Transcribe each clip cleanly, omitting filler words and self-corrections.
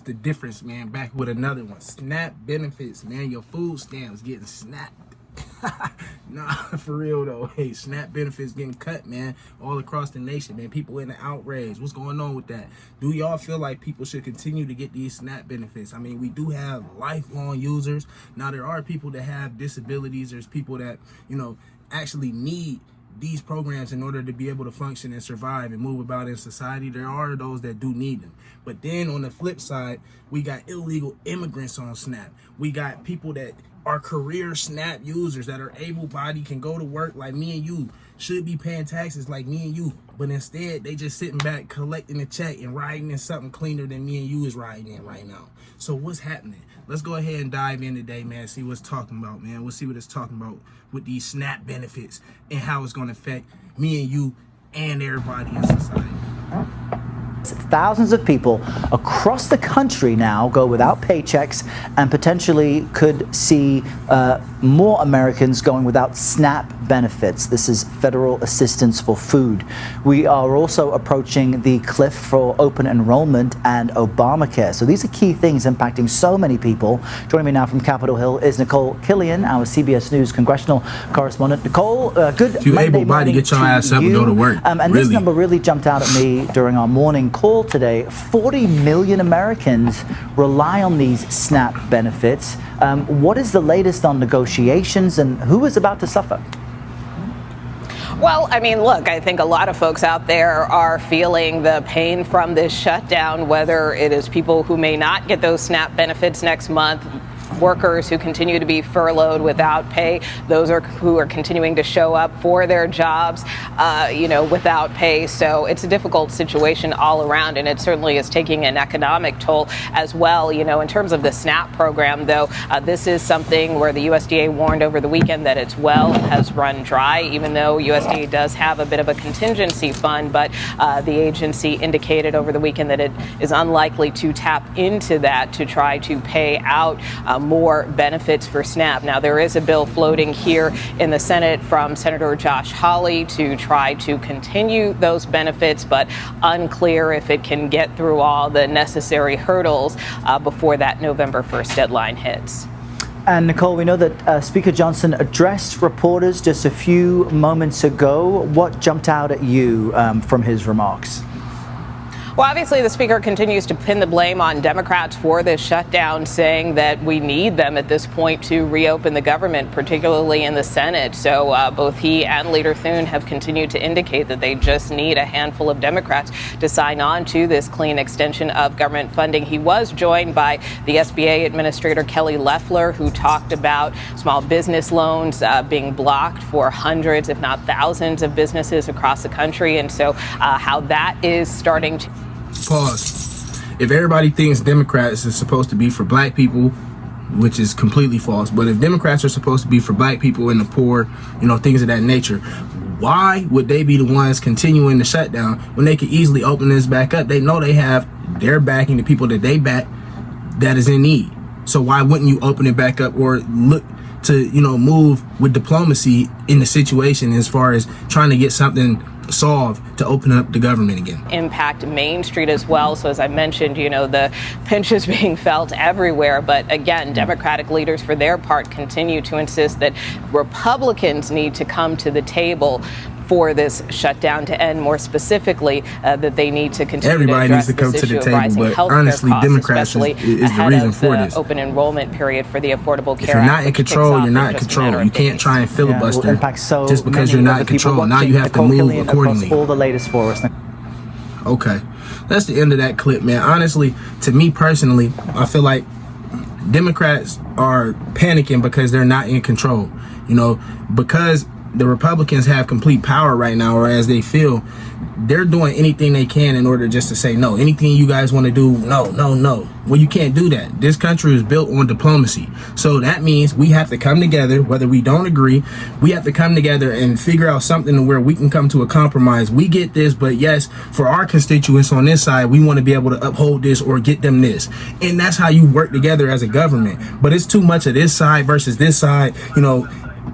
the difference, man. Back with another one. SNAP benefits, man. Your food stamps getting snapped. Nah, for real though. Hey, SNAP benefits getting cut, man, all across the nation, man. People in the outrage. What's going on with that? Do y'all feel like people should continue to get these SNAP benefits? I mean, we do have lifelong users. Now, there are people that have disabilities. There's people that, you know, actually need these programs in order to be able to function and survive and move about in society. There are those that do need them. But then on the flip side, we got illegal immigrants on SNAP. We got people that are career SNAP users that are able-bodied, can go to work like me and you, should be paying taxes like me and you, but instead they just sitting back collecting a check and riding in something cleaner than me and you is riding in right now. So what's happening? Let's go ahead and dive in today, man. See what's talking about, man. We'll see what it's talking about with these SNAP benefits and how it's going to affect me and you and everybody in society. Thousands of people across the country now go without paychecks and potentially could see more Americans going without SNAP benefits. This is federal assistance for food. We are also approaching the cliff for open enrollment and Obamacare. So these are key things impacting so many people. Joining me now from Capitol Hill is Nicole Killian, our CBS News congressional correspondent. Nicole, good if you able-bodied, get your ass up and go to work. And really, this number really jumped out at me during our morning call today. 40 million Americans rely on these SNAP benefits. What is the latest on negotiations and who is about to suffer? Well, I mean, look, I think a lot of folks out there are feeling the pain from this shutdown, whether it is people who may not get those SNAP benefits next month, workers who continue to be furloughed without pay, those who are continuing to show up for their jobs, without pay. So it's a difficult situation all around, and it certainly is taking an economic toll as well. You know, in terms of the SNAP program, though, this is something where the USDA warned over the weekend that its well has run dry, even though USDA does have a bit of a contingency fund. But the agency indicated over the weekend that it is unlikely to tap into that to try to pay out more benefits for SNAP. Now, there is a bill floating here in the Senate from Senator Josh Hawley to try to continue those benefits, but unclear if it can get through all the necessary hurdles before that November 1st deadline hits. And Nicole, we know that Speaker Johnson addressed reporters just a few moments ago. What jumped out at you from his remarks? Well, obviously, the speaker continues to pin the blame on Democrats for this shutdown, saying that we need them at this point to reopen the government, particularly in the Senate. So both he and Leader Thune have continued to indicate that they just need a handful of Democrats to sign on to this clean extension of government funding. He was joined by the SBA Administrator Kelly Loeffler, who talked about small business loans being blocked for hundreds, if not thousands, of businesses across the country. And so how that is starting to pause. If everybody thinks Democrats is supposed to be for black people, which is completely false, but if Democrats are supposed to be for black people and the poor, things of that nature, why would they be the ones continuing the shutdown when they could easily open this back up? They know they have their backing, the people that they back that is in need. So why wouldn't you open it back up or look to, move with diplomacy in the situation as far as trying to get something solved to open up the government again? Impact Main Street as well. So as I mentioned, the pinch is being felt everywhere. But again, Democratic leaders for their part continue to insist that Republicans need to come to the table for this shutdown to end. More specifically, that they need to continue Everybody to address needs to come this to the issue table, of rising but healthcare honestly, costs, Democrats is the reason for this. Open enrollment period for the Affordable Care If you're Act, not in control, you're not in control. You can't try and filibuster just because you're not in control. Now you have to move accordingly. All the latest for us. Okay, that's the end of that clip, man. Honestly, to me personally, I feel like Democrats are panicking because they're not in control. Because the Republicans have complete power right now, or as they feel, they're doing anything they can in order just to say no. Anything you guys want to do, no. Well, you can't do that. This country is built on diplomacy. So that means we have to come together, whether we don't agree. We have to come together and figure out something where we can come to a compromise. We get this, but yes, for our constituents on this side, we want to be able to uphold this or get them this. And that's how you work together as a government. But it's too much of this side versus this side.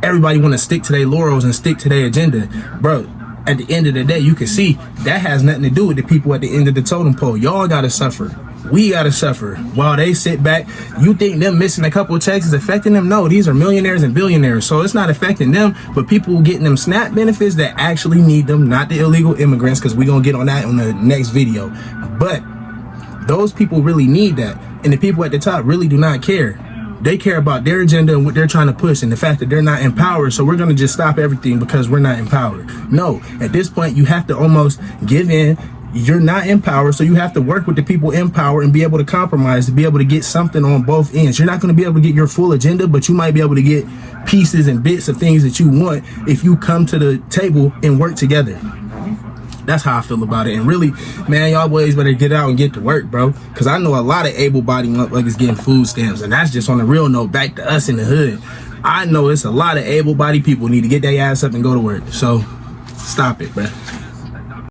Everybody want to stick to their laurels and stick to their agenda. Bro, at the end of the day, you can see that has nothing to do with the people at the end of the totem pole. Y'all got to suffer. We gotta suffer while they sit back. You think them missing a couple of checks is affecting them? No, these are millionaires and billionaires, so it's not affecting them. But people getting them SNAP benefits that actually need them, not the illegal immigrants, because we're gonna get on that on the next video. But those people really need that, and the people at the top really do not care. They care about their agenda and what they're trying to push, and the fact that they're not empowered, so we're going to just stop everything because we're not empowered. No, at this point, you have to almost give in. You're not empowered, so you have to work with the people in power and be able to compromise to be able to get something on both ends. You're not going to be able to get your full agenda, but you might be able to get pieces and bits of things that you want if you come to the table and work together. That's how I feel about it. And really, man, y'all boys better get out and get to work, bro. Because I know a lot of able-bodied motherfuckers getting food stamps. And that's just on the real note, back to us in the hood. I know it's a lot of able-bodied people need to get their ass up and go to work. So, stop it, bro.